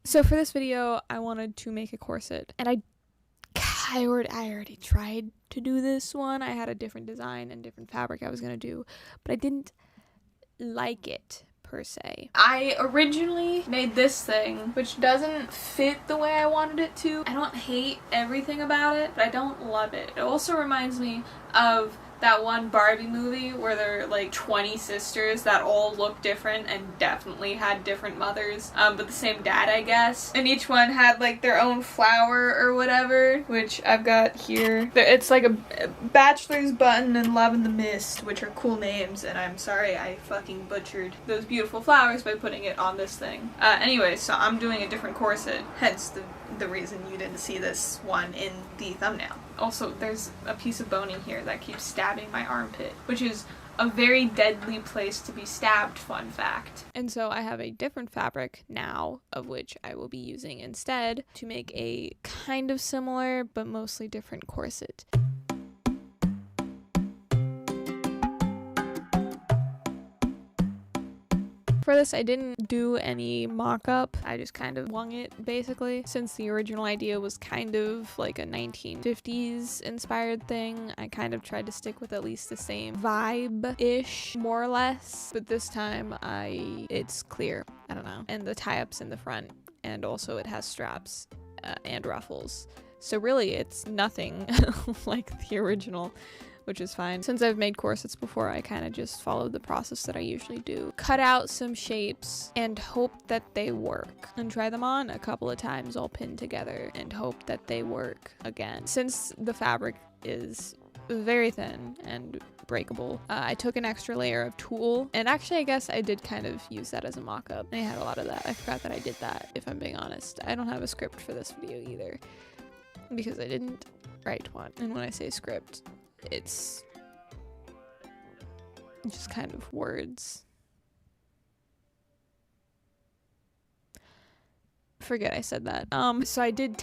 So for this video, I wanted to make a corset, and I already tried to do this one. I had a different design and different fabric I was gonna do, but I didn't like it per se. I originally made this thing, which doesn't fit the way I wanted it to. I don't hate everything about it, but I don't love it. It also reminds me of that one Barbie movie where there are like 20 sisters that all look different and definitely had different mothers, but the same dad, I guess. And each one had like their own flower or whatever, which I've got here. It's like a Bachelor's Button and Love in the Mist, which are cool names, and I'm sorry I fucking butchered those beautiful flowers by putting it on this thing. Anyway, so I'm doing a different corset, hence the reason you didn't see this one in the thumbnail. Also, there's a piece of boning here that keeps stabbing my armpit, which is a very deadly place to be stabbed, fun fact. And so I have a different fabric now, of which I will be using instead to make a kind of similar but mostly different corset. For this, I didn't do any mock-up. I just kind of wung it, basically. Since the original idea was kind of like a 1950s inspired thing, I kind of tried to stick with at least the same vibe-ish, more or less. But this time, it's clear. I don't know. And the tie-up's in the front. And also it has straps and ruffles. So really, it's nothing like the original, which is fine. Since I've made corsets before, I kind of just followed the process that I usually do. Cut out some shapes and hope that they work. And try them on a couple of times all pinned together and hope that they work again. Since the fabric is very thin and breakable, I took an extra layer of tulle, and actually I guess I did kind of use that as a mock-up. I had a lot of that. I forgot that I did that, if I'm being honest. I don't have a script for this video either, because I didn't write one. And when I say script, it's just kind of words. Forget I said that. So I did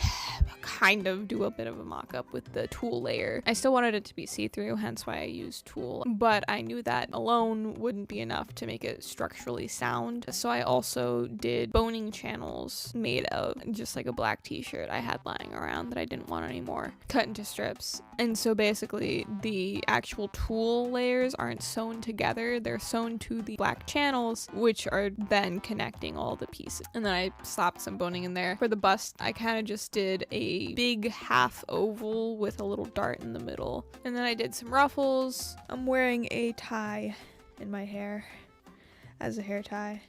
kind of do a bit of a mock-up with the tulle layer. I still wanted it to be see-through, hence why I used tulle, but I knew that alone wouldn't be enough to make it structurally sound. So I also did boning channels made of just like a black t-shirt I had lying around that I didn't want anymore, cut into strips. And so basically the actual tulle layers aren't sewn together, they're sewn to the black channels, which are then connecting all the pieces. And then I slapped some boning in there. For the bust, I kind of just did a big half oval with a little dart in the middle. And then I did some ruffles. I'm wearing a tie in my hair as a hair tie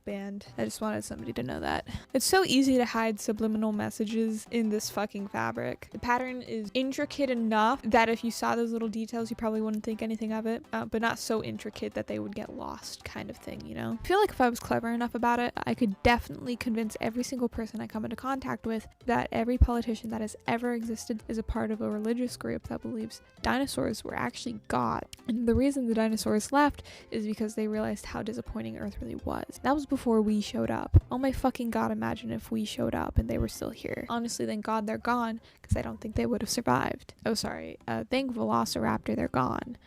band. I just wanted somebody to know that. It's so easy to hide subliminal messages in this fucking fabric. The pattern is intricate enough that if you saw those little details, you probably wouldn't think anything of it, but not so intricate that they would get lost, kind of thing, you know? I feel like if I was clever enough about it, I could definitely convince every single person I come into contact with that every politician that has ever existed is a part of a religious group that believes dinosaurs were actually God. And the reason the dinosaurs left is because they realized how disappointing Earth really was. That was before we showed up. Oh my fucking god, imagine if we showed up and they were still here. Honestly, thank god they're gone, because I don't think they would have survived. Oh, sorry. Thank Velociraptor they're gone.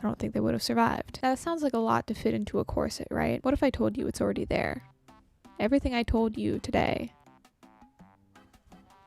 I don't think they would have survived. That sounds like a lot to fit into a corset, right? What if I told you it's already there? Everything I told you today,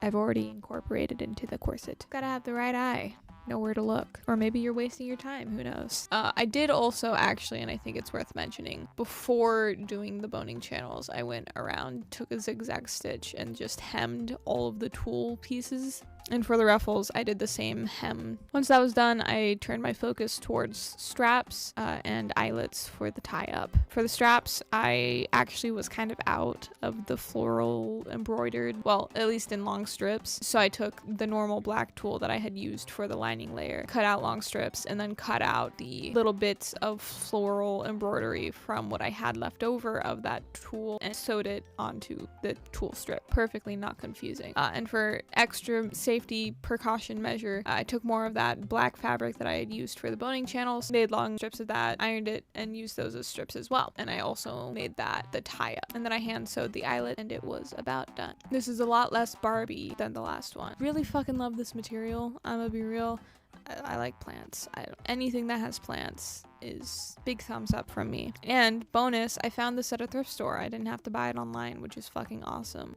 I've already incorporated into the corset. Gotta have the right eye. Know where to look. Or maybe you're wasting your time, who knows. I did also actually, and I think it's worth mentioning, before doing the boning channels, I went around, took a zigzag stitch, and just hemmed all of the tulle pieces. And for the ruffles, I did the same hem. Once that was done, I turned my focus towards straps and eyelets for the tie-up. For the straps, I actually was kind of out of the floral embroidered, well, at least in long strips. So I took the normal black tulle that I had used for the lining layer, cut out long strips, and then cut out the little bits of floral embroidery from what I had left over of that tulle and sewed it onto the tulle strip. Perfectly not confusing. And for extra safety precaution measure, I took more of that black fabric that I had used for the boning channels, made long strips of that, ironed it, and used those as strips as well. And I also made that the tie-up. And then I hand sewed the eyelet, and it was about done. This is a lot less Barbie than the last one. Really fucking love this material. I'm gonna be real. I like plants. Anything that has plants is big thumbs up from me. And bonus, I found this at a thrift store. I didn't have to buy it online, which is fucking awesome.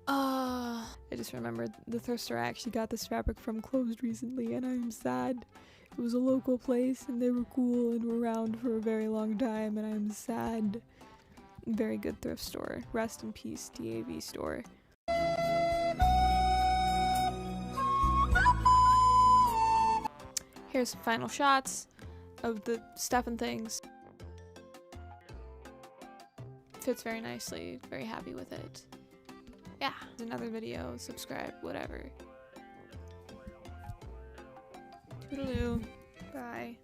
I just remembered the thrift store I actually got this fabric from closed recently, and I'm sad. It was a local place and they were cool and were around for a very long time, and I'm sad. Very good thrift store. Rest in peace, DAV store. Here's some final shots of the stuff and things. Fits very nicely. Very happy with it. Yeah. Another video. Subscribe. Whatever. Toodaloo. Bye.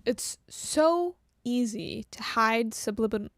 It's so easy to hide subliminal.